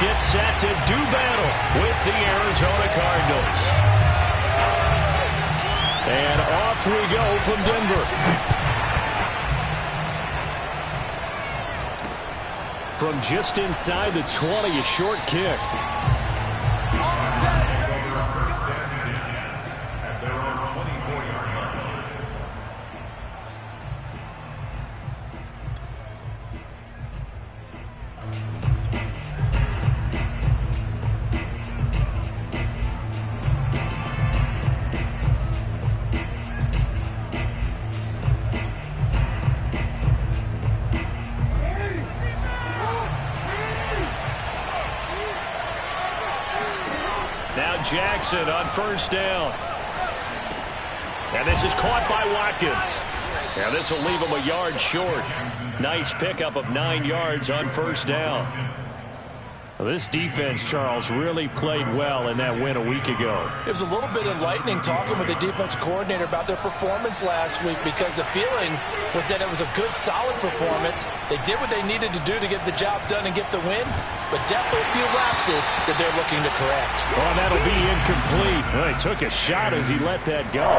get set to do battle with the Arizona Cardinals. And off we go from Denver. From just inside the 20, a short kick. Jackson on first down. And this is caught by Watkins. And this will leave him a yard short. Nice pickup of 9 yards on first down. Well, this defense, Charles, really played well in that win a week ago. It was a little bit enlightening talking with the defense coordinator about their performance last week, because the feeling was that it was a good, solid performance. They did what they needed to do to get the job done and get the win, but definitely a few lapses that they're looking to correct. Well, that'll be incomplete. Well, he took a shot as he let that go.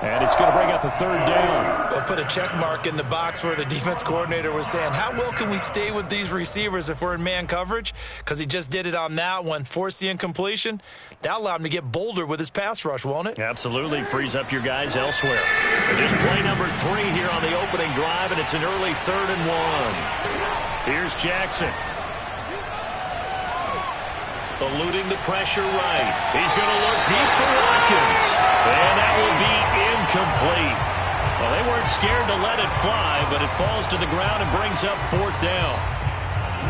And it's going to bring up a third down. They'll put a check mark in the box where the defense coordinator was saying, how well can we stay with these receivers if we're in man coverage? Because he just did it on that one, forced the incompletion. That allowed him to get bolder with his pass rush, won't it? Absolutely. Frees up your guys elsewhere. And just play number 3 here on the opening drive, and it's an early 3rd and 1. Here's Jackson. Eluding the pressure right. He's going to look deep for Watkins. And that will be incomplete. Well, they weren't scared to let it fly, but it falls to the ground and brings up 4th down.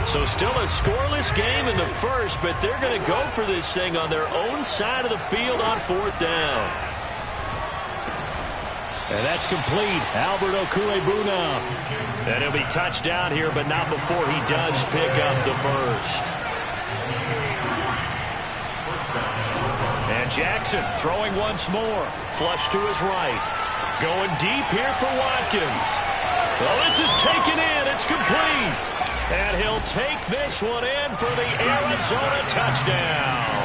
So still a scoreless game in the first, but they're going to go for this thing on their own side of the field on 4th down. And that's complete. Albert Okwuegbunam. And he'll be touched down here, but not before he does pick up the first. And Jackson throwing once more. Flush to his right. Going deep here for Watkins. Well, this is taken in. It's complete. And he'll take this one in for the Arizona touchdown.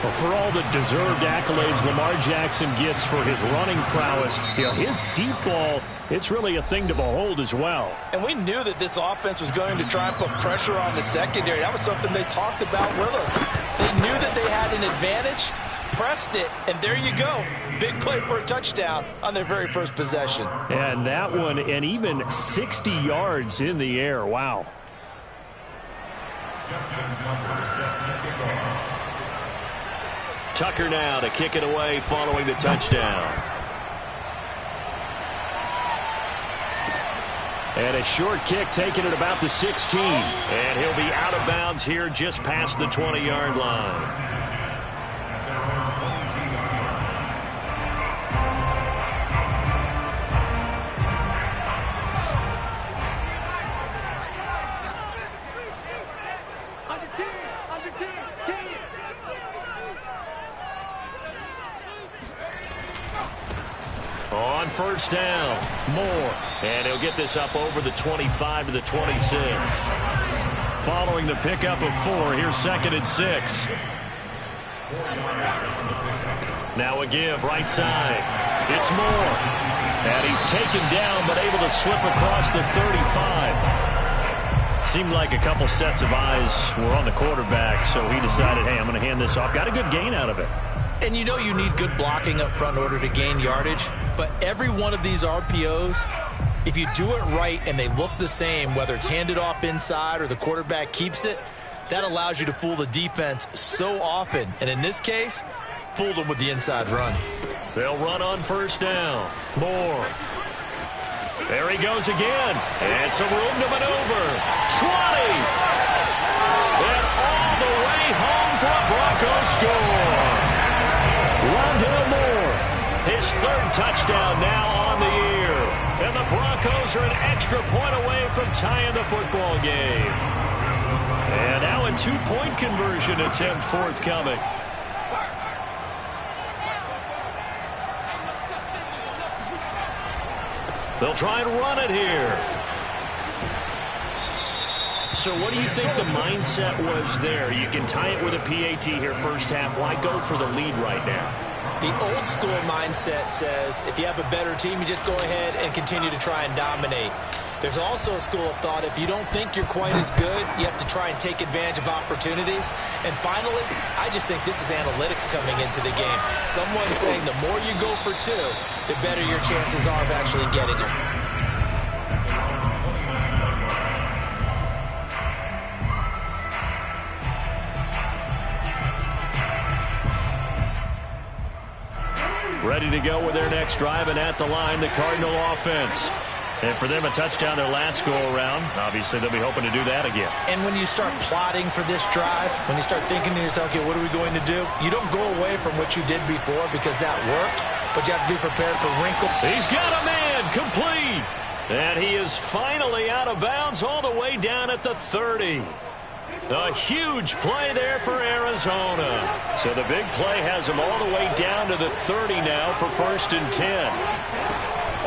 Well, for all the deserved accolades Lamar Jackson gets for his running prowess, his deep ball, it's really a thing to behold as well. And we knew that this offense was going to try and put pressure on the secondary. That was something they talked about with us. They knew that they had an advantage, pressed it, and there you go. Big play for a touchdown on their very first possession. And that one, and even 60 yards in the air. Wow. Tucker now to kick it away following the touchdown. And a short kick taken at about the 16. And he'll be out of bounds here just past the 20-yard line. On first down, Moore. And he'll get this up over the 25 to the 26. Following the pickup of 4, here's 2nd and 6. Now a give, right side. It's Moore. And he's taken down, but able to slip across the 35. Seemed like a couple sets of eyes were on the quarterback, so he decided, hey, I'm going to hand this off. Got a good gain out of it. And you know you need good blocking up front in order to gain yardage. But every one of these RPOs, if you do it right and they look the same, whether it's handed off inside or the quarterback keeps it, that allows you to fool the defense so often. And in this case, fooled them with the inside run. They'll run on first down. Moore. There he goes again. And some room to maneuver. 20. And all the way home for a Broncos score. Rondale Moore, his 3rd touchdown now on the year. And the Broncos are an extra point away from tying the football game. And now a 2-point conversion attempt forthcoming. They'll try and run it here. So what do you think the mindset was there? You can tie it with a PAT here first half. Why go for the lead right now? The old school mindset says if you have a better team, you just go ahead and continue to try and dominate. There's also a school of thought, if you don't think you're quite as good, you have to try and take advantage of opportunities. And finally, I just think this is analytics coming into the game. Someone saying the more you go for two, the better your chances are of actually getting them. Ready to go with their next drive, and at the line, the Cardinal offense. And for them, a touchdown their last go-around. Obviously, they'll be hoping to do that again. And when you start plotting for this drive, when you start thinking to yourself, okay, what are we going to do? You don't go away from what you did before because that worked, but you have to be prepared for wrinkle. He's got a man complete. And he is finally out of bounds all the way down at the 30. A huge play there for Arizona. So the big play has him all the way down to the 30 now for 1st and 10.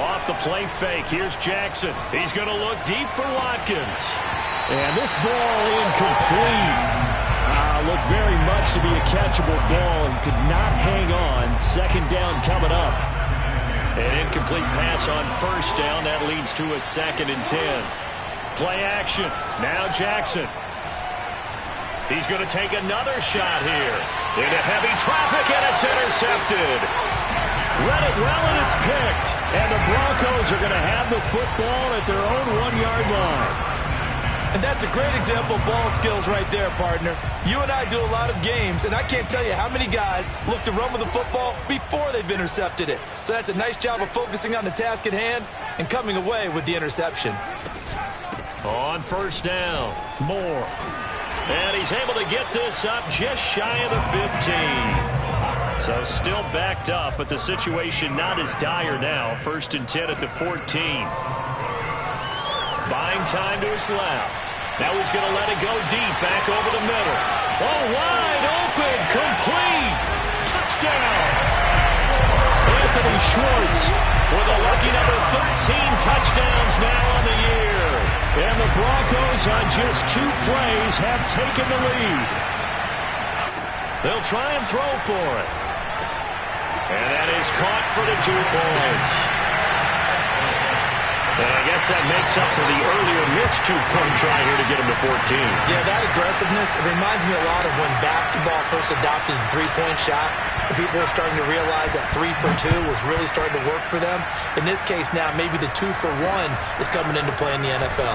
Off the play fake, here's Jackson. He's going to look deep for Watkins. And this ball incomplete. Looked very much to be a catchable ball. He could not hang on. 2nd down coming up. An incomplete pass on 1st down. That leads to a 2nd and 10. Play action. Now Jackson. He's going to take another shot here. Into heavy traffic, and it's intercepted. Read it well, and it's picked. And the Broncos are going to have the football at their own 1-yard line. And that's a great example of ball skills right there, partner. You and I do a lot of games, and I can't tell you how many guys look to run with the football before they've intercepted it. So that's a nice job of focusing on the task at hand and coming away with the interception. On 1st down, Moore. And he's able to get this up just shy of the 15. So still backed up, but the situation not as dire now. 1st and 10 at the 14. Buying time to his left. Now he's going to let it go deep, back over the middle. Oh, wide open, complete. Touchdown. Anthony Schwartz with a lucky number 13 touchdowns now on the year. And the Broncos on just 2 plays have taken the lead. They'll try and throw for it. And that is caught for the 2 points. And I guess that makes up for the earlier missed 2-point try here to get him to 14. Yeah, that aggressiveness, it reminds me a lot of when basketball first adopted the 3-point shot. And people were starting to realize that 3 for 2 was really starting to work for them. In this case now, maybe the 2 for 1 is coming into play in the NFL.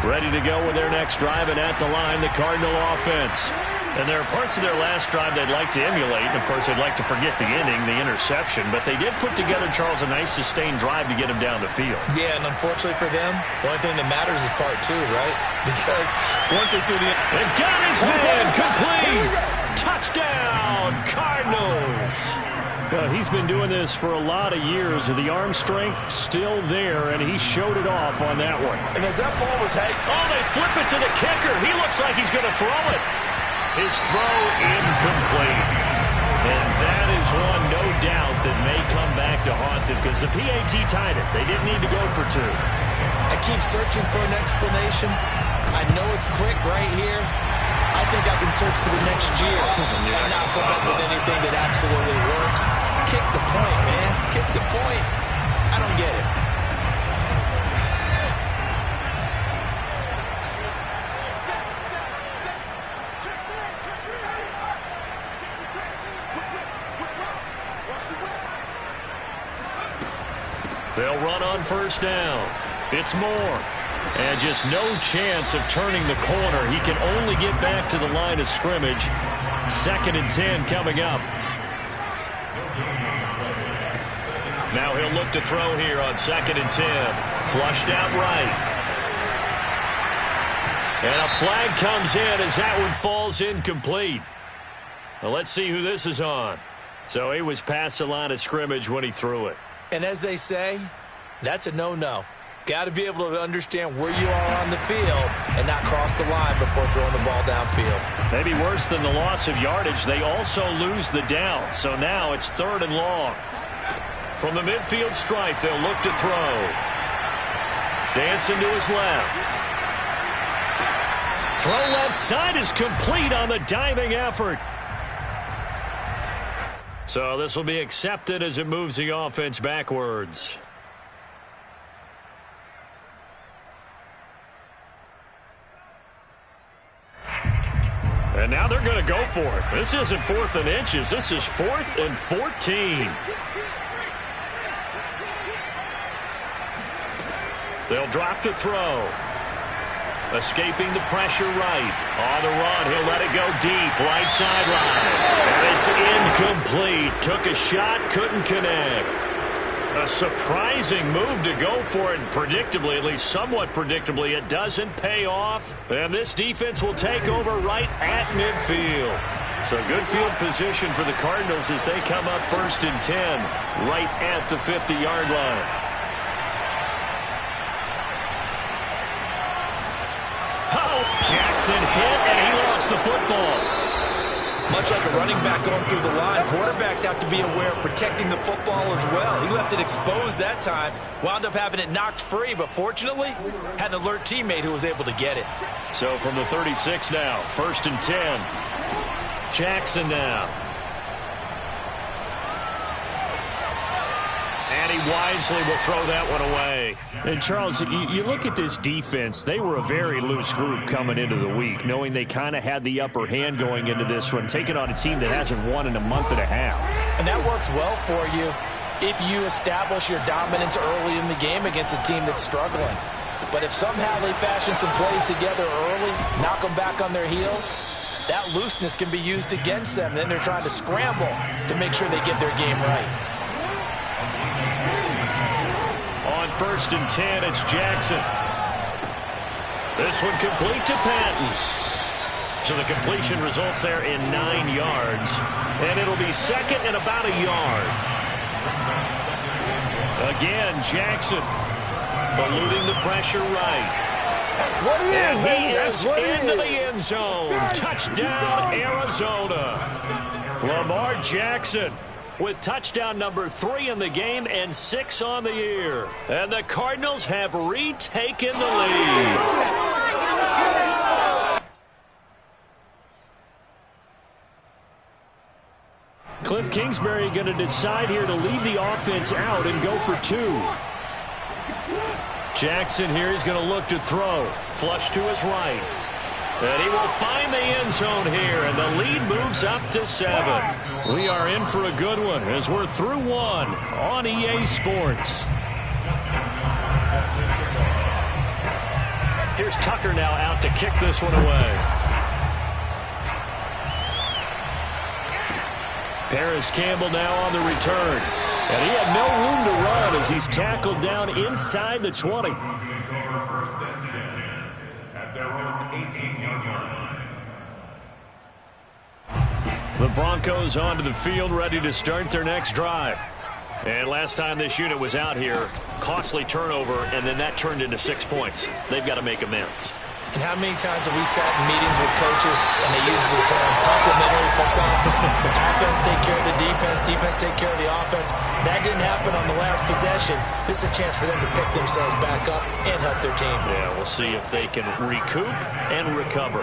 Ready to go with their next drive, and at the line, the Cardinal offense. And there are parts of their last drive they'd like to emulate. And, of course, they'd like to forget the inning, the interception. But they did put together, Charles, a nice sustained drive to get him down the field. Yeah, and unfortunately for them, the only thing that matters is part 2, right? Because once they do the... And got his man complete! Touchdown, Cardinals! He's been doing this for a lot of years. The arm strength still there, and he showed it off on that one. And as that ball was hanging... Oh, they flip it to the kicker. He looks like he's going to throw it. His throw incomplete. And that is one, no doubt, that may come back to haunt them because the PAT tied it. They didn't need to go for 2. I keep searching for an explanation. I know it's quick right here. I think I can search for the next year and not come up with anything that absolutely works. Kick the point, man. Kick the point. I don't get it. They'll run on 1st down. It's Moore. And just no chance of turning the corner. He can only get back to the line of scrimmage. 2nd and 10 coming up. Now he'll look to throw here on 2nd and 10. Flushed out right. And a flag comes in as that one falls incomplete. Well, let's see who this is on. So he was past the line of scrimmage when he threw it. And as they say, that's a no-no. Got to be able to understand where you are on the field and not cross the line before throwing the ball downfield. Maybe worse than the loss of yardage, they also lose the down. So now it's 3rd and long. From the midfield stripe, they'll look to throw. Dancing to his left. Throw left side is complete on the diving effort. So this will be accepted as it moves the offense backwards. And now they're going to go for it. This isn't 4th and inches. This is 4th and 14. They'll drop to throw. Escaping the pressure right. On the run, he'll let it go deep. Right sideline. And it's incomplete. Took a shot, couldn't connect. A surprising move to go for it. Predictably, at least somewhat predictably, it doesn't pay off. And this defense will take over right at midfield. So good field position for the Cardinals as they come up 1st and 10. Right at the 50-yard line. Jackson hit, and he lost the football. Much like a running back going through the line, quarterbacks have to be aware of protecting the football as well. He left it exposed that time, wound up having it knocked free, but fortunately, had an alert teammate who was able to get it. So from the 36 now, 1st and 10. Jackson now. And he wisely will throw that one away. And, Charles, you look at this defense, they were a very loose group coming into the week, knowing they kind of had the upper hand going into this one, taking on a team that hasn't won in a month and a half. And that works well for you if you establish your dominance early in the game against a team that's struggling. But if somehow they fashion some plays together early, knock them back on their heels, that looseness can be used against them. Then they're trying to scramble to make sure they get their game right. On 1st and 10, it's Jackson. This one complete to Patton. So the completion results there in 9 yards. And it'll be 2nd and about a yard. Again, Jackson eluding the pressure right. That's what it is, baby. That's what it is. Into the end zone. Touchdown, Arizona. Lamar Jackson with touchdown number 3 in the game and 6 on the year. And the Cardinals have retaken the lead. Cliff Kingsbury going to decide here to leave the offense out and go for 2. Jackson here is going to look to throw. Flush to his right. And he will find the end zone here, and the lead moves up to 7. We are in for a good one as we're through 1 on EA Sports. Here's Tucker now out to kick this one away. Paris Campbell now on the return. And he had no room to run as he's tackled down inside the 20. The Broncos onto the field, ready to start their next drive. And last time this unit was out here, costly turnover, and then that turned into 6 points. They've got to make amends. And how many times have we sat in meetings with coaches and they use the term complementary football? Offense take care of the defense, defense take care of the offense. That didn't happen on the last possession. This is a chance for them to pick themselves back up and help their team. Yeah, we'll see if they can recoup and recover.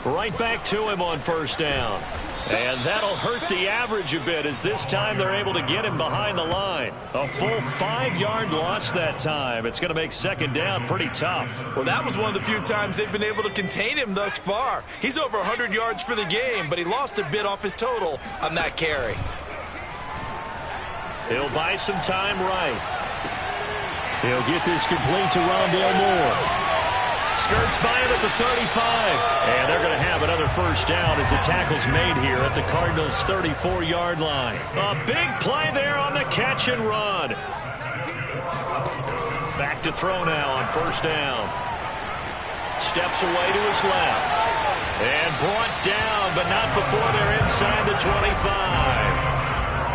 Right back to him on 1st down. And that'll hurt the average a bit as this time they're able to get him behind the line. A full 5-yard loss that time. It's going to make 2nd down pretty tough. Well, that was one of the few times they've been able to contain him thus far. He's over 100 yards for the game, but he lost a bit off his total on that carry. He'll buy some time right. He'll get this complete to Rondale Moore. Skirts by him at the 35. And they're going to have another 1st down as the tackle's made here at the Cardinals' 34-yard line. A big play there on the catch and run. Back to throw now on 1st down. Steps away to his left. And brought down, but not before they're inside the 25.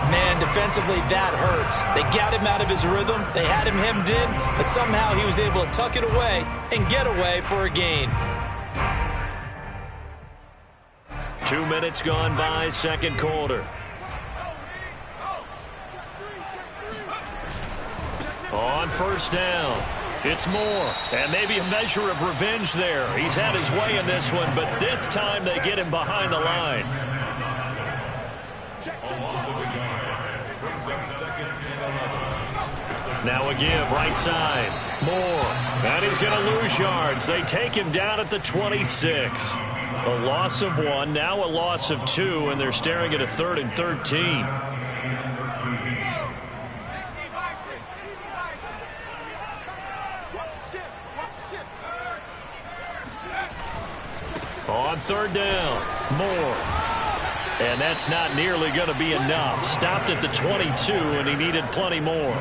Man, defensively, that hurts. They got him out of his rhythm. They had him hemmed in, but somehow he was able to tuck it away and get away for a gain. 2 minutes gone by, second quarter. On first down, it's Moore. And maybe a measure of revenge there. He's had his way in this one, but this time they get him behind the line. Now a give, right side. Moore. And he's going to lose yards. They take him down at the 26. A loss of 1, now a loss of 2, and they're staring at a 3rd and 13. On third down, Moore. And that's not nearly going to be enough. Stopped at the 22, and he needed plenty more.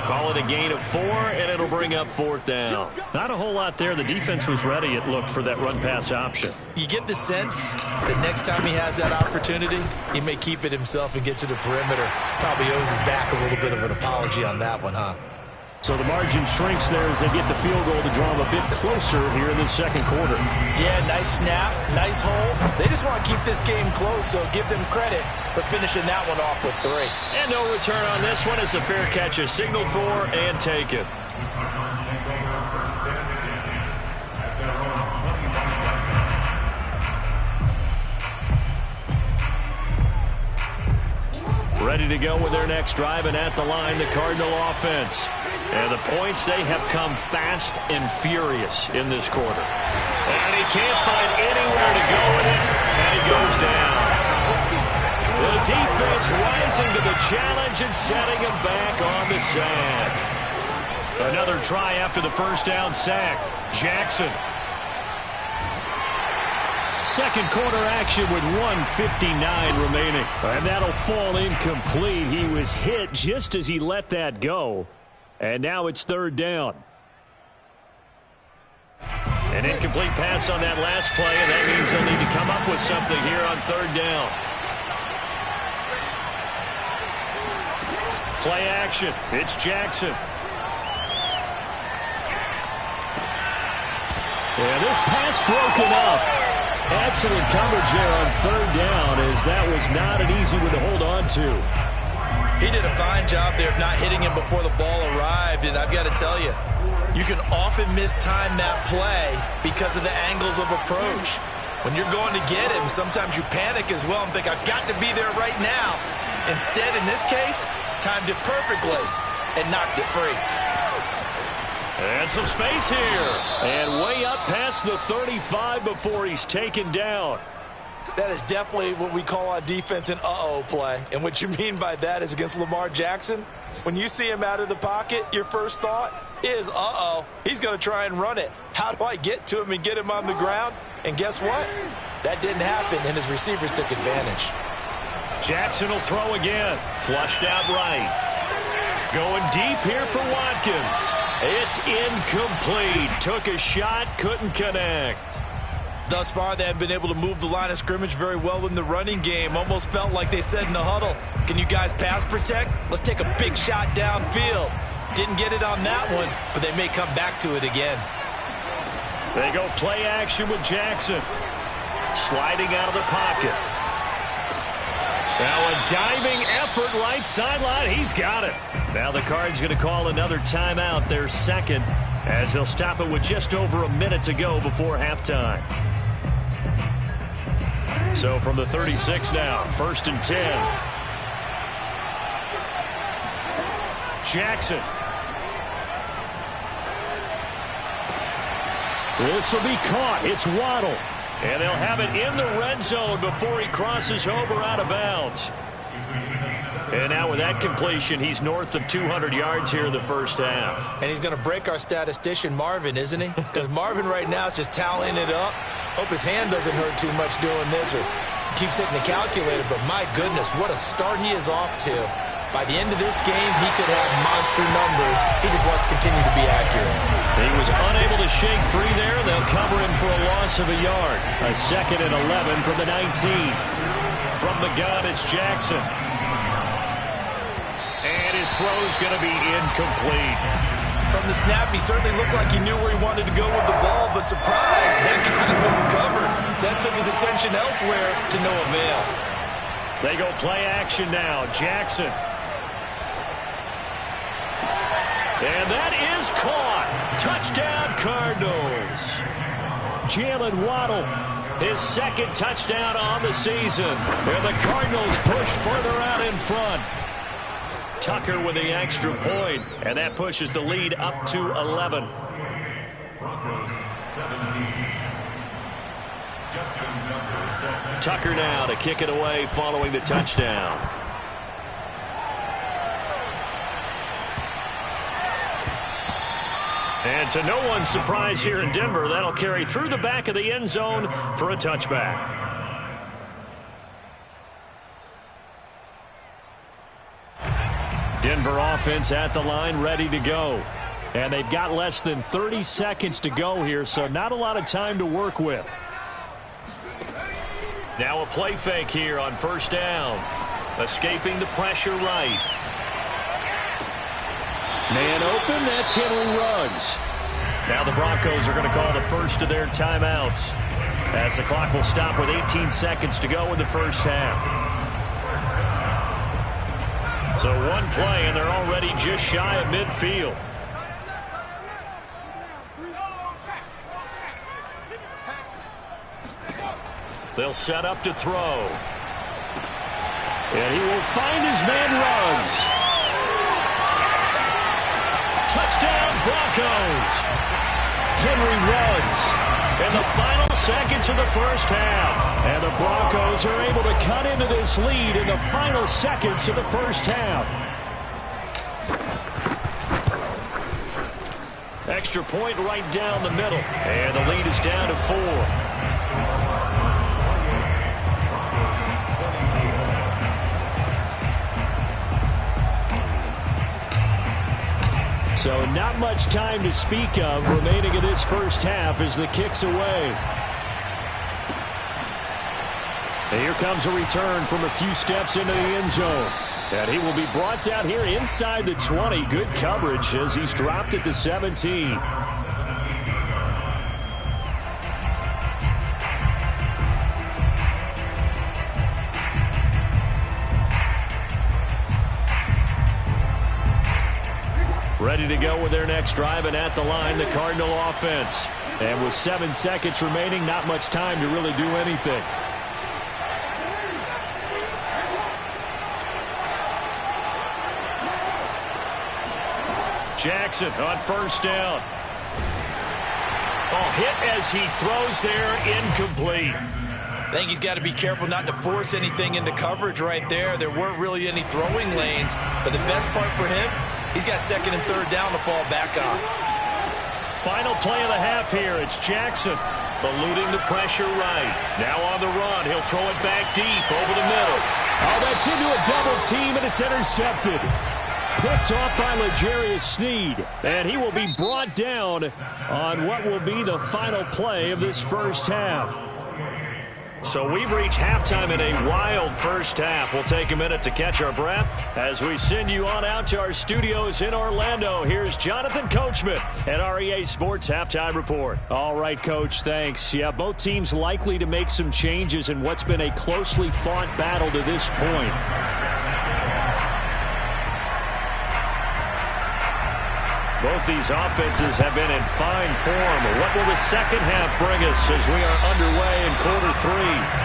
Call it a gain of 4, and it'll bring up 4th down. Not a whole lot there. The defense was ready, it looked, for that run-pass option. You get the sense that next time he has that opportunity, he may keep it himself and get to the perimeter. Probably owes his back a little bit of an apology on that one, huh? So the margin shrinks there as they get the field goal to draw them a bit closer here in the second quarter. Yeah, nice snap, nice hole. They just want to keep this game close, so give them credit for finishing that one off with 3. And no return on this one as the fair catch is signaled for and taken. Ready to go with their next drive, and at the line, the Cardinal offense. And the points, they have come fast and furious in this quarter. And he can't find anywhere to go with it, and he goes down. The defense rising to the challenge and setting him back on the sand. Another try after the first down sack. Jackson. Second quarter action with 1:59 remaining. And that'll fall incomplete. He was hit just as he let that go. And now it's third down. An incomplete pass on that last play, and that means they'll need to come up with something here on third down. Play action. It's Jackson. Yeah, this pass broken up. Excellent coverage there on third down, as that was not an easy one to hold on to. He did a fine job there of not hitting him before the ball arrived, and I've got to tell you, you can often mistime that play because of the angles of approach. When you're going to get him, sometimes you panic as well and think, I've got to be there right now. Instead, in this case, timed it perfectly and knocked it free. And some space here. And way up past the 35 before he's taken down. That is definitely what we call on defense an uh-oh play. And what you mean by that is against Lamar Jackson, when you see him out of the pocket, your first thought is, uh-oh, he's going to try and run it. How do I get to him and get him on the ground? And guess what? That didn't happen, and his receivers took advantage. Jackson will throw again. Flushed out right. Going deep here for Watkins. It's incomplete. Took a shot, couldn't connect. Thus far, they have been able to move the line of scrimmage very well in the running game. Almost felt like they said in the huddle, can you guys pass protect? Let's take a big shot downfield. Didn't get it on that one, but they may come back to it again. They go play action with Jackson. Sliding out of the pocket. Now a diving effort right sideline. He's got it. Now the Cards going to call another timeout, their second, as they'll stop it with just over a minute to go before halftime. So from the 36 now, 1st and 10. Jackson. This will be caught. It's Waddle. And they'll have it in the red zone before he crosses over out of bounds. And now with that completion, he's north of 200 yards here in the first half. And he's going to break our statistician, Marvin, isn't he? Because Marvin right now is just tallying it up. Hope his hand doesn't hurt too much doing this or keeps hitting the calculator. But my goodness, what a start he is off to. By the end of this game, he could have monster numbers. He just wants to continue to be accurate. He was unable to shake free there. They'll cover him for a loss of a yard. A 2nd and 11 from the 19. From the gun, it's Jackson. And his throw's going to be incomplete. From the snap, he certainly looked like he knew where he wanted to go with the ball, but surprise, that guy was covered. So that took his attention elsewhere to no avail. They go play action now. Jackson. And that is caught. Touchdown, Cardinals. Jalen Waddle, his second touchdown on the season. And the Cardinals push further out in front. Tucker with the extra point, and that pushes the lead up to 11. Tucker now to kick it away following the touchdown. And to no one's surprise here in Denver, that'll carry through the back of the end zone for a touchback. Denver offense at the line, ready to go. And they've got less than 30 seconds to go here, so not a lot of time to work with. Now a play fake here on first down. Escaping the pressure right. Man open, that's Henry Ruggs. Now the Broncos are going to call the first of their timeouts, as the clock will stop with 18 seconds to go in the first half. So one play, and they're already just shy of midfield. They'll set up to throw. And he will find his man Ruggs. Touchdown, Broncos. Henry Ruggs in the final seconds of the first half. And the Broncos are able to cut into this lead in the final seconds of the first half. Extra point right down the middle. And the lead is down to 4. So not much time to speak of remaining in this first half as the kick's away. And here comes a return from a few steps into the end zone. And he will be brought down here inside the 20. Good coverage as he's dropped at the 17. Ready to go with their next drive, and at the line, the Cardinal offense. And with 7 seconds remaining, not much time to really do anything. Jackson on first down. Oh, hit as he throws there, incomplete. I think he's got to be careful not to force anything into coverage right there. There weren't really any throwing lanes, but the best part for him, he's got second and third down to fall back on. Final play of the half here. It's Jackson eluding the pressure right. Now on the run. He'll throw it back deep over the middle. Oh, that's into a double team, and it's intercepted. Picked off by L'Jarius Sneed. And he will be brought down on what will be the final play of this first half. So we've reached halftime in a wild first half. We'll take a minute to catch our breath as we send you on out to our studios in Orlando. Here's Jonathan Coachman at REA Sports Halftime Report. All right, Coach, thanks. Yeah, both teams likely to make some changes in what's been a closely fought battle to this point. Both these offenses have been in fine form. What will the second half bring us as we are underway in quarter 3?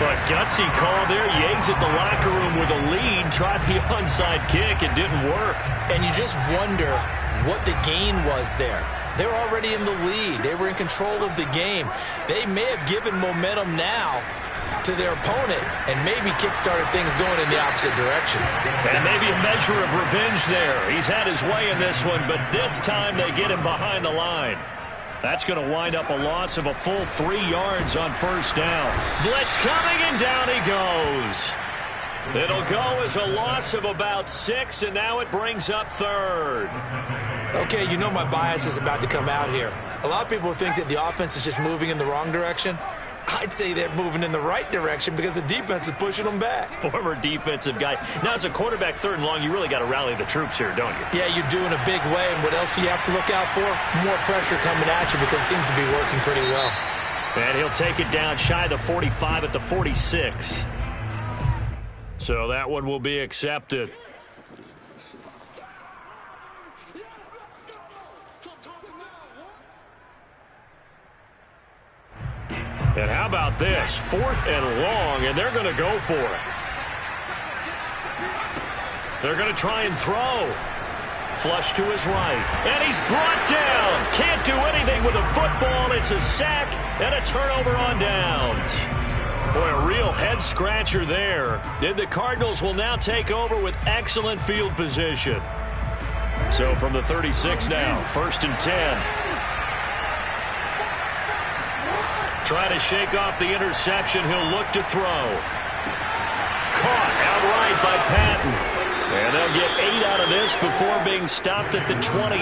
But gutsy call there. Yates at the locker room with a lead. Tried the onside kick. It didn't work. And you just wonder what the gain was there. They were already in the lead. They were in control of the game. They may have given momentum now to their opponent and maybe kick-started things going in the opposite direction. And maybe a measure of revenge there. He's had his way in this one, but this time they get him behind the line. That's going to wind up a loss of a full 3 yards on first down. Blitz coming, and down he goes. It'll go as a loss of about 6, and now it brings up third. Okay, you know my bias is about to come out here. A lot of people think that the offense is just moving in the wrong direction. I'd say they're moving in the right direction because the defense is pushing them back. Former defensive guy. Now, as a quarterback, 3rd and long, you really got to rally the troops here, don't you? Yeah, you do in a big way. And what else do you have to look out for? More pressure coming at you because it seems to be working pretty well. And he'll take it down shy of the 45 at the 46. So that one will be accepted. And how about this? 4th and long, and they're going to go for it. They're going to try and throw. Flush to his right. And he's brought down. Can't do anything with a football. It's a sack and a turnover on downs. Boy, a real head-scratcher there. And the Cardinals will now take over with excellent field position. So from the 36 now, 1st and 10. Trying to shake off the interception. He'll look to throw. Caught outright by Patton. And they'll get 8 out of this before being stopped at the 28.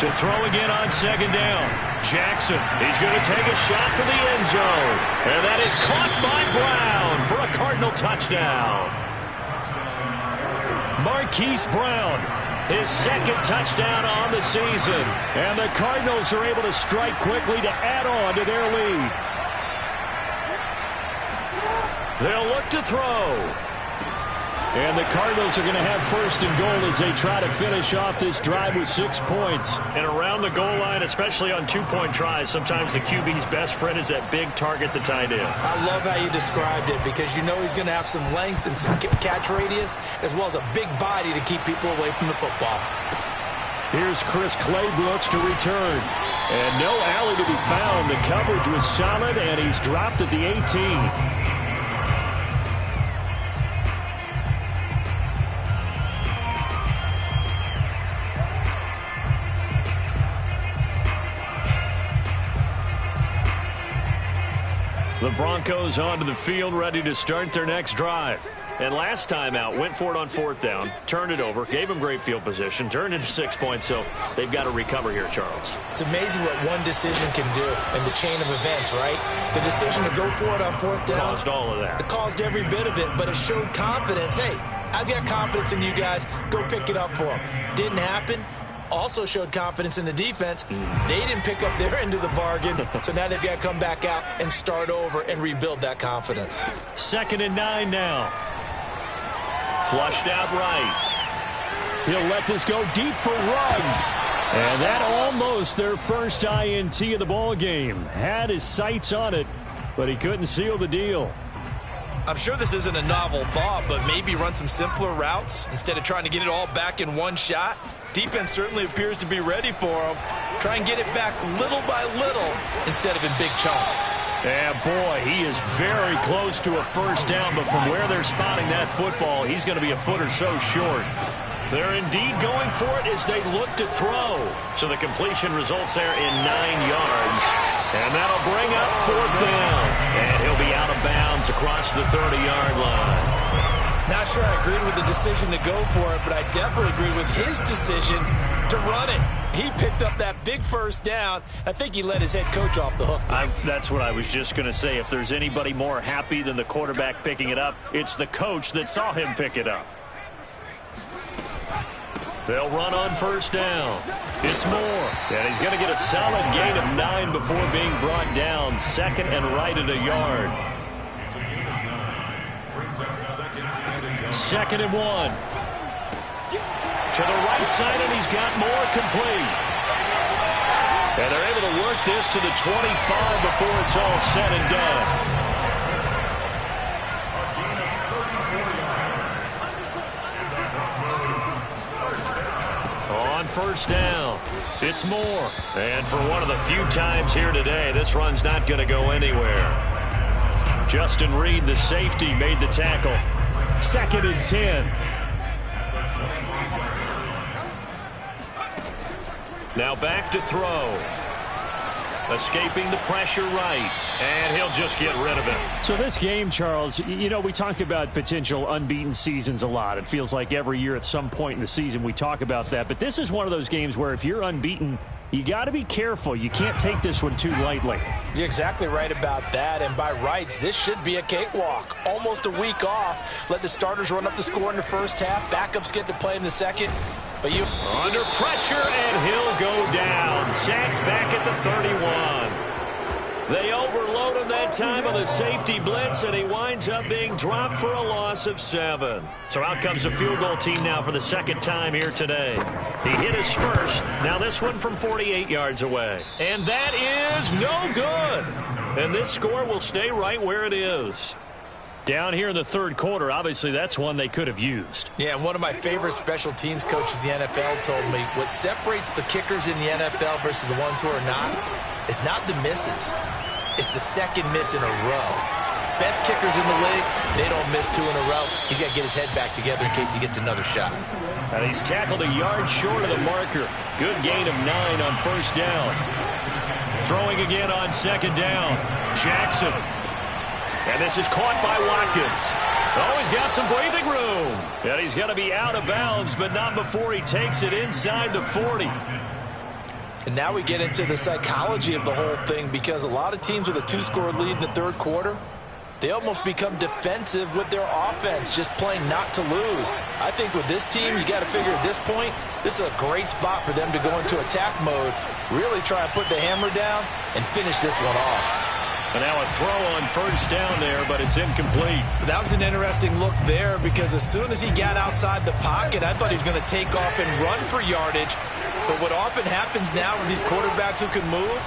To throw again on 2nd down. Jackson, he's going to take a shot for the end zone. And that is caught by Brown for a Cardinal touchdown. Marquise Brown, his 2nd touchdown on the season. And the Cardinals are able to strike quickly to add on to their lead. They'll look to throw. And the Cardinals are going to have 1st and goal as they try to finish off this drive with 6 points. And around the goal line, especially on 2-point tries, sometimes the QB's best friend is that big target, the tight end. I love how you described it because you know he's going to have some length and some catch radius as well as a big body to keep people away from the football. Here's Chris Claybrooks to return. And no alley to be found. The coverage was solid, and he's dropped at the 18. The Broncos onto the field, ready to start their next drive. And last time out, went for it on 4th down, turned it over, gave them great field position, turned into 6 points, so they've got to recover here, Charles. It's amazing what one decision can do in the chain of events, right? The decision to go for it on 4th down. Caused all of that. It caused every bit of it, but it showed confidence. Hey, I've got confidence in you guys. Go pick it up for them. Didn't happen. Also showed confidence in the defense. They didn't pick up their end of the bargain, so now they've got to come back out and start over and rebuild that confidence. 2nd and 9 now. Flushed out right. He'll let this go deep for Ruggs. And that almost their first INT of the ball game. Had his sights on it, but he couldn't seal the deal. I'm sure this isn't a novel thought, but maybe run some simpler routes instead of trying to get it all back in one shot. Defense certainly appears to be ready for him. Try and get it back little by little instead of in big chunks. Yeah, boy, he is very close to a 1st down, but from where they're spotting that football, he's going to be a foot or so short. They're indeed going for it as they look to throw. So the completion results there in 9 yards. And that'll bring up 4th down. And he'll be out of bounds across the 30-yard line. Not sure I agreed with the decision to go for it, but I definitely agreed with his decision to run it. He picked up that big 1st down. I think he let his head coach off the hook. That's what I was just going to say. If there's anybody more happy than the quarterback picking it up, it's the coach that saw him pick it up. They'll run on 1st down. It's Moore. And he's going to get a solid gain of 9 before being brought down. 2nd and right at a yard. 2nd and 1. To the right side, and he's got Moore complete. And they're able to work this to the 25 before it's all said and done. On 1st down, it's Moore. And for one of the few times here today, this run's not going to go anywhere. Justin Reed, the safety, made the tackle. 2nd and 10. Now back to throw. Escaping the pressure right. And he'll just get rid of it. So this game, Charles, you know, we talk about potential unbeaten seasons a lot. It feels like every year at some point in the season we talk about that. But this is one of those games where if you're unbeaten, You got to be careful. You can't take this one too lightly. You're exactly right about that, and by rights, this should be a cakewalk. Almost a week off. Let the starters run up the score in the first half. Backups get to play in the second. But you under pressure, and he'll go down. Sacked back at the 31. They overload him that time on the safety blitz, and he winds up being dropped for a loss of 7. So out comes the field goal team now for the second time here today. He hit his first. Now this one from 48 yards away. And that is no good. And this score will stay right where it is. Down here in the third quarter, obviously that's one they could have used. Yeah, and one of my favorite special teams coaches in the NFL told me what separates the kickers in the NFL versus the ones who are not is not the misses. It's the second miss in a row. Best kickers in the league, they don't miss 2 in a row. He's got to get his head back together in case he gets another shot. And he's tackled a yard short of the marker. Good gain of 9 on first down. Throwing again on second down. Jackson. And this is caught by Watkins. Oh, he's got some breathing room. And he's going to be out of bounds, but not before he takes it inside the 40. And now we get into the psychology of the whole thing, because a lot of teams with a 2-score lead in the third quarter, they almost become defensive with their offense, just playing not to lose. I think with this team, you got to figure at this point, this is a great spot for them to go into attack mode, really try and put the hammer down and finish this one off. And now a throw on first down there, but it's incomplete. That was an interesting look there, because as soon as he got outside the pocket, I thought he was going to take off and run for yardage. But what often happens now with these quarterbacks who can move,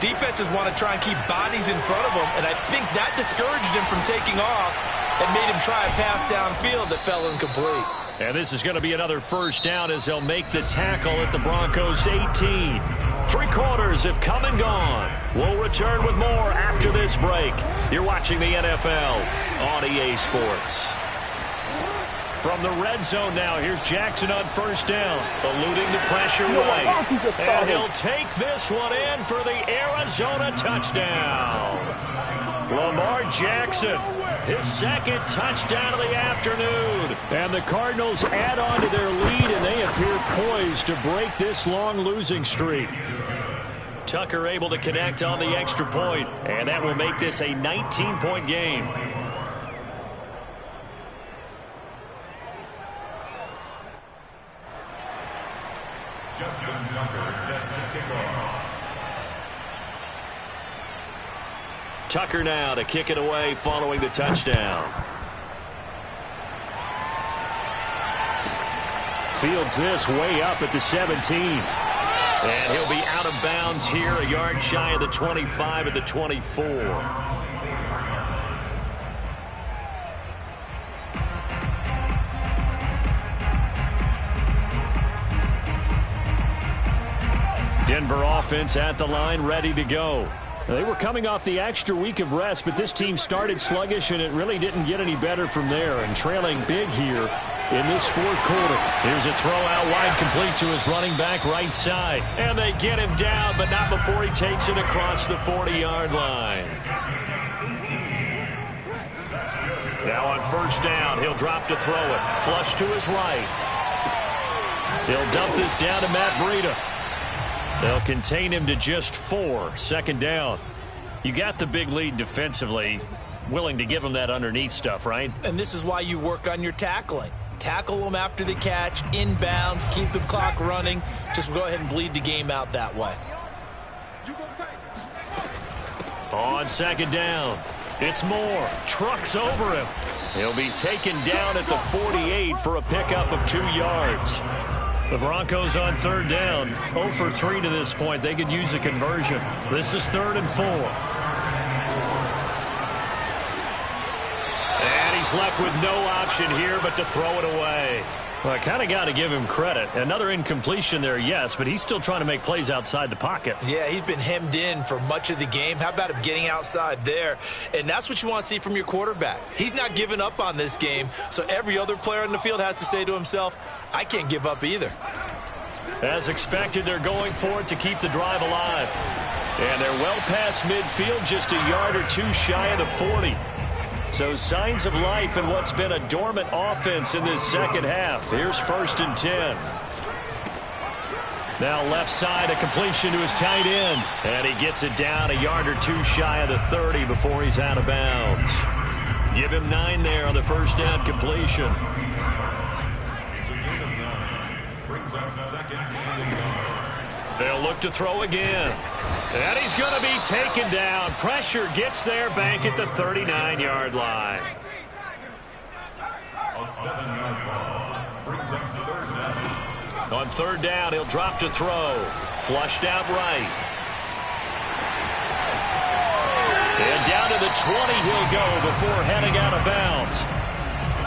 defenses want to try and keep bodies in front of them, and I think that discouraged him from taking off and made him try a pass downfield that fell incomplete. And this is going to be another first down as they'll make the tackle at the Broncos' 18. 3 quarters have come and gone. We'll return with more after this break. You're watching the NFL on EA Sports. From the red zone now, here's Jackson on first down, eluding the pressure right. And he'll take this one in for the Arizona touchdown. Lamar Jackson, his second touchdown of the afternoon. And the Cardinals add on to their lead, and they appear poised to break this long losing streak. Tucker able to connect on the extra point, and that will make this a 19-point game. Justin Tucker set to kick off. Tucker now to kick it away following the touchdown. Fields this way up at the 17. And he'll be out of bounds here, a yard shy of the 25 at the 24. Denver offense at the line, ready to go. They were coming off the extra week of rest, but this team started sluggish, and it really didn't get any better from there, and trailing big here in this fourth quarter. Here's a throw out wide, complete to his running back right side. And they get him down, but not before he takes it across the 40-yard line. Now on first down, he'll drop to throw it. Flush to his right. He'll dump this down to Matt Breida. They'll contain him to just 4. Second down. You got the big lead defensively. Willing to give him that underneath stuff, right? And this is why you work on your tackling. Tackle them after the catch, inbounds, keep the clock running. Just go ahead and bleed the game out that way. On second down, it's Moore. Trucks over him. He'll be taken down at the 48 for a pickup of 2 yards. The Broncos on third down, 0 for 3 to this point. They could use a conversion. This is 3rd and 4. And he's left with no option here but to throw it away. Well, I kind of got to give him credit. Another incompletion there, yes, but he's still trying to make plays outside the pocket. Yeah, he's been hemmed in for much of the game. How about him getting outside there? And that's what you want to see from your quarterback. He's not giving up on this game, so every other player on the field has to say to himself, I can't give up either. As expected, they're going for it to keep the drive alive. And they're well past midfield, just a yard or 2 shy of the 40. So signs of life in what's been a dormant offense in this second half. Here's 1st and 10. Now left side, a completion to his tight end. And he gets it down a yard or two shy of the 30 before he's out of bounds. Give him 9 there on the first down completion. Brings up second and 1. They'll look to throw again. And he's going to be taken down. Pressure gets there back at the 39-yard line. A 7-yard loss. Brings up third down. On third down, he'll drop to throw. Flushed out right. And down to the 20 he'll go before heading out of bounds.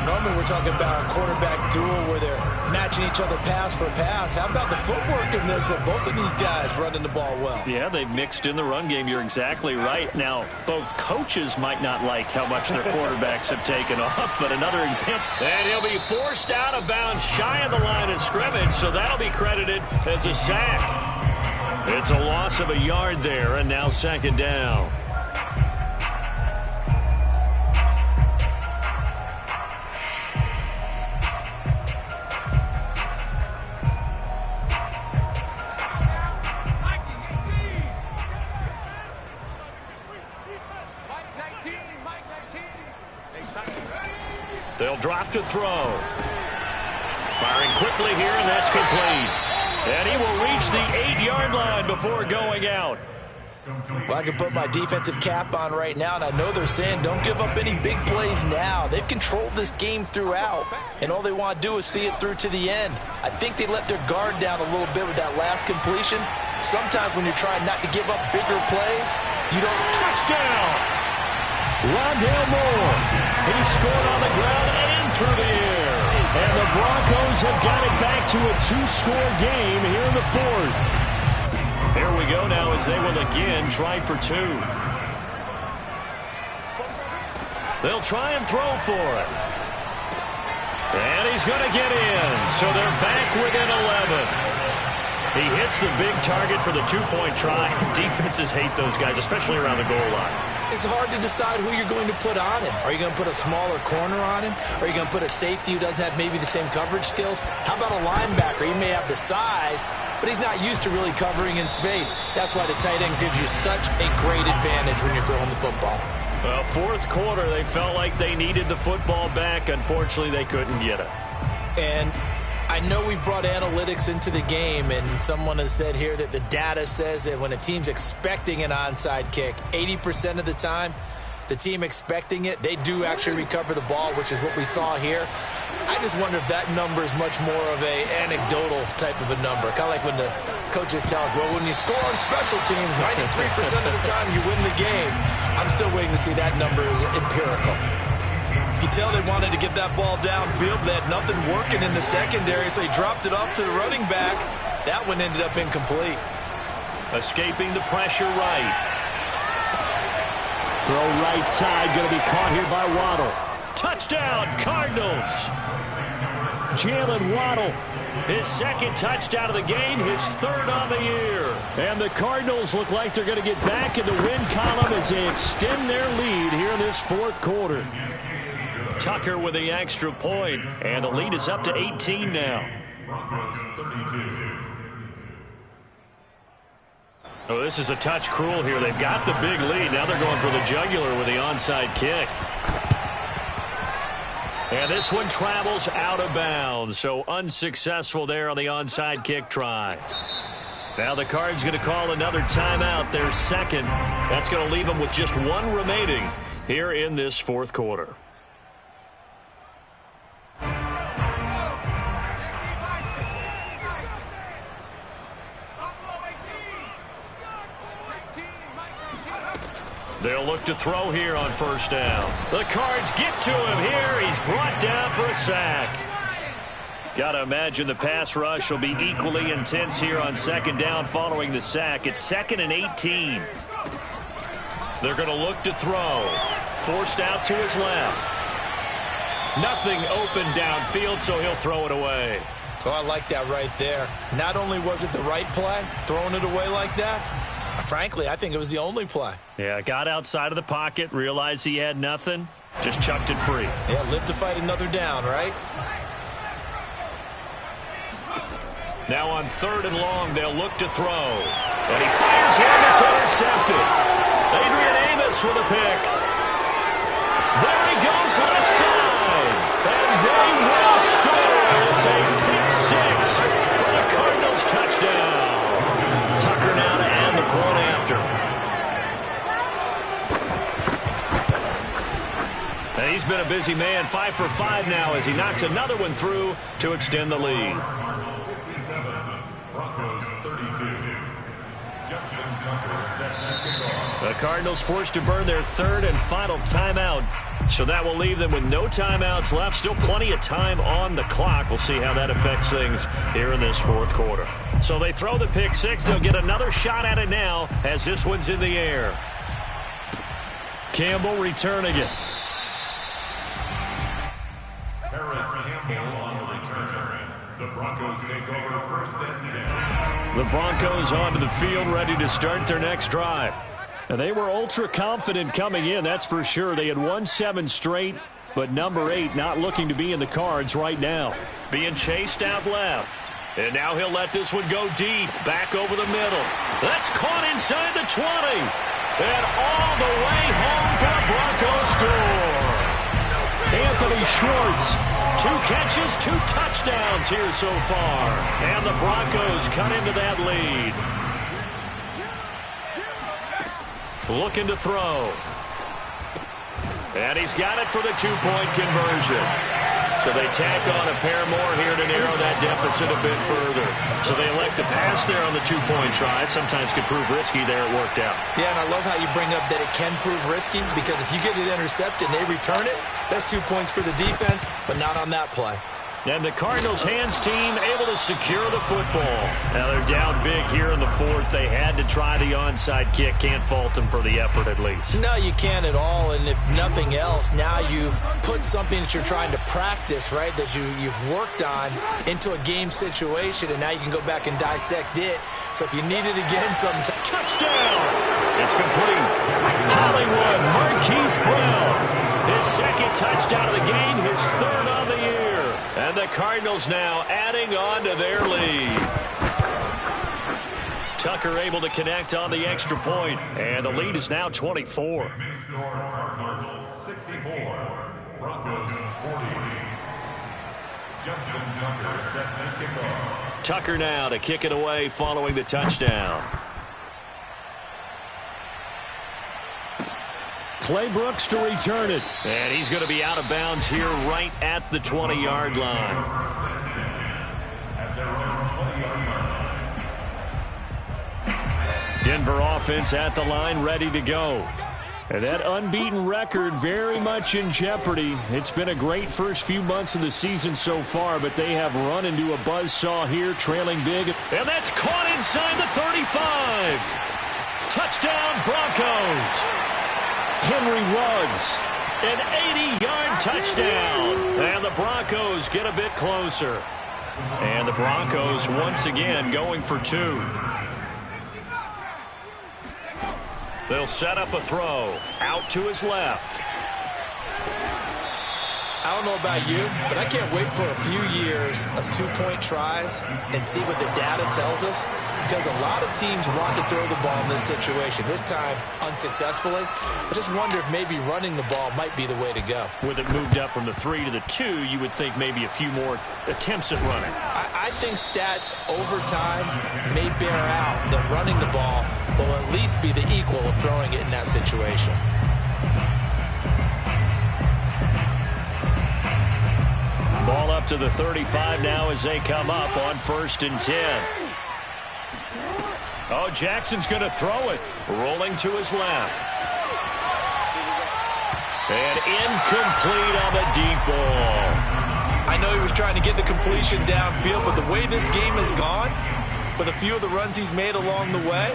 Normally we're talking about a quarterback duel where they're matching each other pass for pass. How about the footwork in this with both of these guys running the ball well? Yeah, they've mixed in the run game. You're exactly right. Now, both coaches might not like how much their quarterbacks have taken off, but another example. And he'll be forced out of bounds shy of the line of scrimmage, so that'll be credited as a sack. It's a loss of a yard there, and now second down. They'll drop to throw. Firing quickly here, and that's complete. And he will reach the 8-yard line before going out. Well, I can put my defensive cap on right now, and I know they're saying don't give up any big plays now. They've controlled this game throughout, and all they want to do is see it through to the end. I think they let their guard down a little bit with that last completion. Sometimes when you're trying not to give up bigger plays, you don't. Touchdown! Rondale Moore. He scored on the ground and through the air. And the Broncos have got it back to a 2-score game here in the fourth. Here we go now as they will again try for 2. They'll try and throw for it. And he's going to get in. So they're back within 11. He hits the big target for the 2-point try. Defenses hate those guys, especially around the goal line. It's hard to decide who you're going to put on him. Are you going to put a smaller corner on him? Are you going to put a safety who doesn't have maybe the same coverage skills? How about a linebacker? He may have the size, but he's not used to really covering in space. That's why the tight end gives you such a great advantage when you're throwing the football. Well, fourth quarter, they felt like they needed the football back. Unfortunately, they couldn't get it. And I know we've brought analytics into the game, and someone has said here that the data says that when a team's expecting an onside kick, 80% of the time, the team expecting it, they do actually recover the ball, which is what we saw here. I just wonder if that number is much more of a anecdotal type of a number. Kind of like when the coaches tell us, well, when you score on special teams, 93% of the time you win the game. I'm still waiting to see that number is empirical. You can tell they wanted to get that ball downfield, but they had nothing working in the secondary, so he dropped it off to the running back. That one ended up incomplete. Escaping the pressure right. Throw right side, going to be caught here by Waddle. Touchdown, Cardinals. Jalen Waddle, his second touchdown of the game, his third on the year. And the Cardinals look like they're going to get back in the win column as they extend their lead here in this fourth quarter. Tucker with the extra point, and the lead is up to 18 now. Broncos 32. Oh, this is a touch cruel here. They've got the big lead. Now they're going for the jugular with the onside kick. And this one travels out of bounds, so unsuccessful there on the onside kick try. Now the Cards going to call another timeout, their second. That's going to leave them with just one remaining here in this fourth quarter. They'll look to throw here on first down. The Cards get to him here. He's brought down for a sack. Got to imagine the pass rush will be equally intense here on second down following the sack. It's 2nd and 18. They're going to look to throw. Forced out to his left. Nothing open downfield, so he'll throw it away. Oh, I like that right there. Not only was it the right play, throwing it away like that, frankly, I think it was the only play. Yeah, got outside of the pocket, realized he had nothing, just chucked it free. Yeah, live to fight another down, right? Now on 3rd and long, they'll look to throw. And he fires one that's intercepted. Adrian Amos with a pick. There he goes left side. And they will score. It's a pick six for the Cardinals touchdown. Tucker now to add the point after. And he's been a busy man, 5 for 5 now as he knocks another one through to extend the lead. Broncos 32. Justin Tucker set to kick off. The Cardinals forced to burn their 3rd and final timeout. So that will leave them with no timeouts left. Still plenty of time on the clock. We'll see how that affects things here in this 4th quarter. So they throw the pick six. They'll get another shot at it now as this one's in the air. Campbell returning it. Harris Campbell on the return. The Broncos take over 1st and 10. The Broncos onto the field ready to start their next drive. And they were ultra confident coming in, that's for sure. They had won 7 straight, but number 8 not looking to be in the cards right now. Being chased out left. And now he'll let this one go deep, back over the middle. That's caught inside the 20. And all the way home for a Broncos score. Anthony Schwartz, 2 catches, 2 touchdowns here so far. And the Broncos cut into that lead. Looking to throw. And he's got it for the 2-point conversion. So they tack on a pair more here to narrow that deficit a bit further. So they elect to pass there on the 2-point try. Sometimes could prove risky there. It worked out. Yeah, and I love how you bring up that it can prove risky because if you get it intercepted and they return it, that's 2 points for the defense, but not on that play. And the Cardinals' hands team able to secure the football. Now they're down big here in the 4th. They had to try the onside kick. Can't fault them for the effort at least. No, you can't at all. And if nothing else, now you've put something that you're trying to practice, right, that you've worked on into a game situation, and now you can go back and dissect it. So if you need it again, touchdown! It's complete. Hollywood Marquise Brown. His 2nd touchdown of the game, his 3rd on the year. And the Cardinals now adding on to their lead. Tucker able to connect on the extra point, and the lead is now 24. Big score, Cardinals 64, Broncos 40. Justin Tucker set to kick off. Tucker now to kick it away following the touchdown. Clay Brooks to return it. And he's going to be out of bounds here right at the 20-yard line. At their own 20-yard line. Denver offense at the line ready to go. And that unbeaten record very much in jeopardy. It's been a great first few months of the season so far, but they have run into a buzzsaw here, trailing big. And that's caught inside the 35. Touchdown, Broncos. Henry Ruggs, an 80-yard touchdown. And the Broncos get a bit closer. And the Broncos once again going for 2. They'll set up a throw out to his left. I don't know about you, but I can't wait for a few years of 2-point tries and see what the data tells us, because a lot of teams want to throw the ball in this situation. This time, unsuccessfully. I just wonder if maybe running the ball might be the way to go. With it moved up from the 3 to the 2, you would think maybe a few more attempts at running. I think stats over time may bear out that running the ball will at least be the equal of throwing it in that situation. Ball up to the 35 now as they come up on 1st and 10. Oh, Jackson's going to throw it. Rolling to his left. And incomplete on the deep ball. I know he was trying to get the completion downfield, but the way this game has gone, with a few of the runs he's made along the way,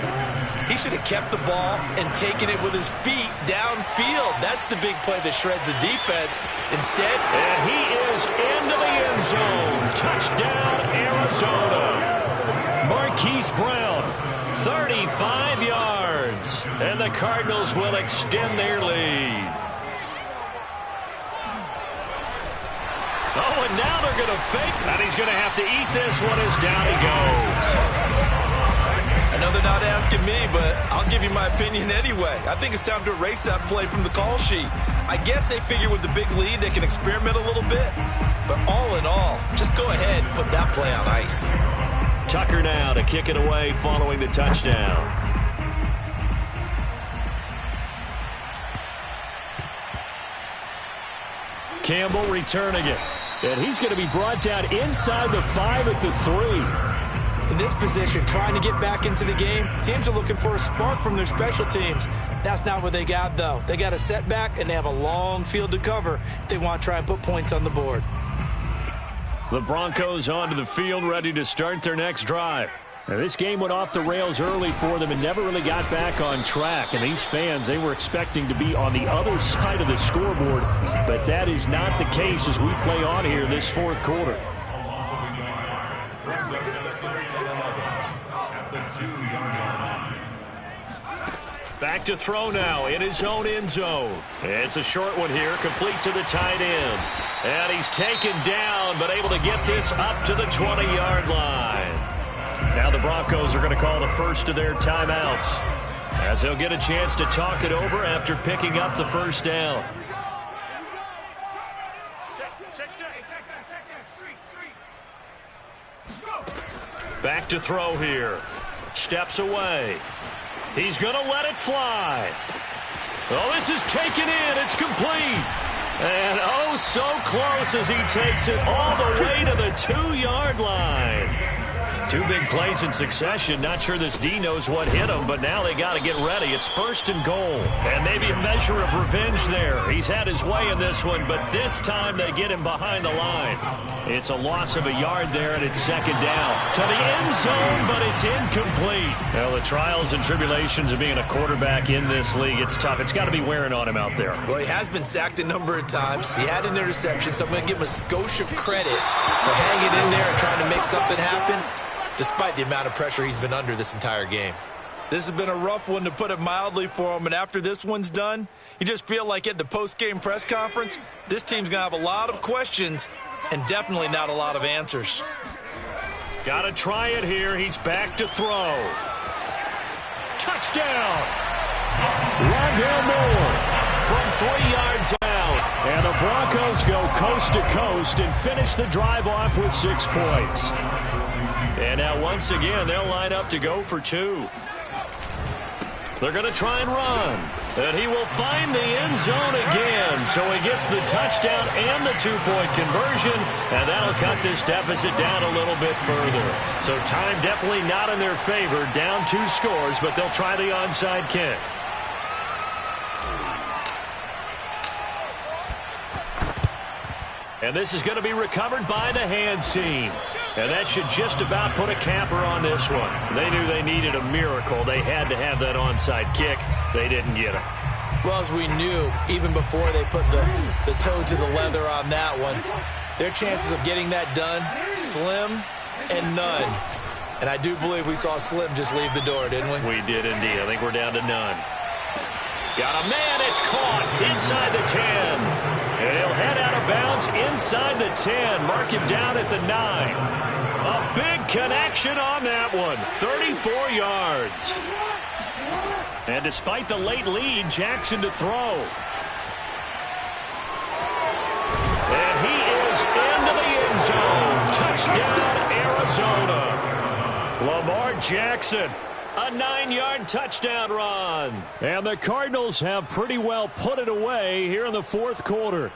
he should have kept the ball and taken it with his feet downfield. That's the big play that shreds the defense. Instead, and he is into the end zone. Touchdown, Arizona. Marquise Brown, 35 yards. And the Cardinals will extend their lead. Oh, and now they're going to fake. And he's going to have to eat this one as down he goes. I know they're not asking me, but I'll give you my opinion anyway. I think it's time to erase that play from the call sheet. I guess they figure with the big lead they can experiment a little bit. But all in all, just go ahead and put that play on ice. Tucker now to kick it away following the touchdown. Campbell returning it. And he's going to be brought down inside the 5 at the 3. In this position, trying to get back into the game, teams are looking for a spark from their special teams. That's not what they got, though. They got a setback, and they have a long field to cover if they want to try and put points on the board. The Broncos onto the field, ready to start their next drive. Now, this game went off the rails early for them and never really got back on track. And these fans, they were expecting to be on the other side of the scoreboard, but that is not the case as we play on here this fourth quarter. Back to throw now in his own end zone. It's a short one here, complete to the tight end. And he's taken down, but able to get this up to the 20-yard line. Now the Broncos are going to call the first of their timeouts, as they'll get a chance to talk it over after picking up the first down. Back to throw here. Steps away. He's going to let it fly. Oh, this is taken in. It's complete. And oh, so close as he takes it all the way to the 2-yard line. Two big plays in succession. Not sure this D knows what hit him, but now they got to get ready. It's 1st and goal. And maybe a measure of revenge there. He's had his way in this one, but this time they get him behind the line. It's a loss of a yard there, and it's 2nd down. To the end zone, but it's incomplete. Well, the trials and tribulations of being a quarterback in this league, it's tough. It's got to be wearing on him out there. Well, he has been sacked a number of times. He had an interception, so I'm going to give him a skosh of credit for hanging in there and trying to make something happen, despite the amount of pressure he's been under this entire game. This has been a rough one, to put it mildly, for him, and after this one's done, you just feel like at the post-game press conference, this team's going to have a lot of questions and definitely not a lot of answers. Got to try it here. He's back to throw. Touchdown! Rondale Moore from 3 yards out. And the Broncos go coast to coast and finish the drive off with 6 points. And now once again, they'll line up to go for 2. They're going to try and run. And he will find the end zone again. So he gets the touchdown and the 2-point conversion. And that'll cut this deficit down a little bit further. So time definitely not in their favor. Down 2 scores, but they'll try the onside kick. And this is going to be recovered by the hands team. And that should just about put a capper on this one. They knew they needed a miracle. They had to have that onside kick. They didn't get it. Well, as we knew, even before they put the toe to the leather on that one, their chances of getting that done, slim and none. And I do believe we saw Slim just leave the door, didn't we? We did indeed. I think we're down to none. Got a man. It's caught inside the 10. And he'll head out of bounds inside the 10. Mark him down at the 9. A big connection on that one. 34 yards. And despite the late lead, Jackson to throw. And he is into the end zone. Touchdown, Arizona. Lamar Jackson. A 9-yard touchdown run. And the Cardinals have pretty well put it away here in the fourth quarter.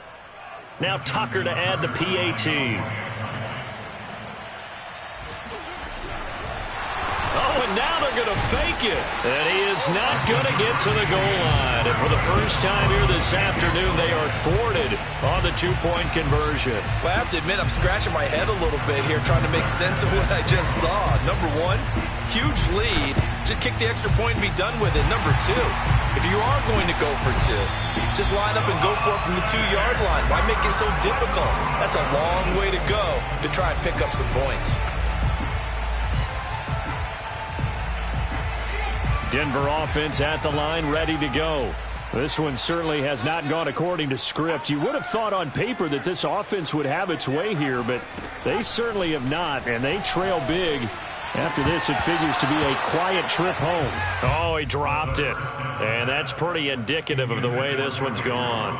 Now Tucker to add the PAT. Oh, and now they're going to fake it. And he is not going to get to the goal line. And for the first time here this afternoon, they are thwarted on the 2-point conversion. Well, I have to admit, I'm scratching my head a little bit here trying to make sense of what I just saw. Number 1, huge lead. Just kick the extra point and be done with it. Number 2, if you are going to go for 2, just line up and go for it from the 2-yard line. Why make it so difficult? That's a long way to go to try and pick up some points. Denver offense at the line, ready to go. This one certainly has not gone according to script. You would have thought on paper that this offense would have its way here, but they certainly have not, and they trail big. After this, it figures to be a quiet trip home. Oh, he dropped it. And that's pretty indicative of the way this one's gone.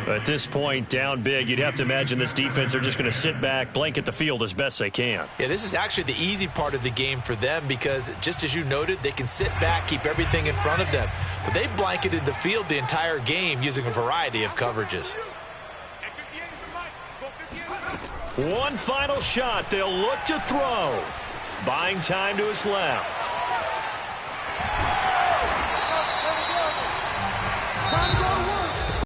At this point, down big, you'd have to imagine this defense are just going to sit back, blanket the field as best they can. Yeah, this is actually the easy part of the game for them because, just as you noted, they can sit back, keep everything in front of them. But they blanketed the field the entire game using a variety of coverages. One final shot. They'll look to throw. Buying time to his left.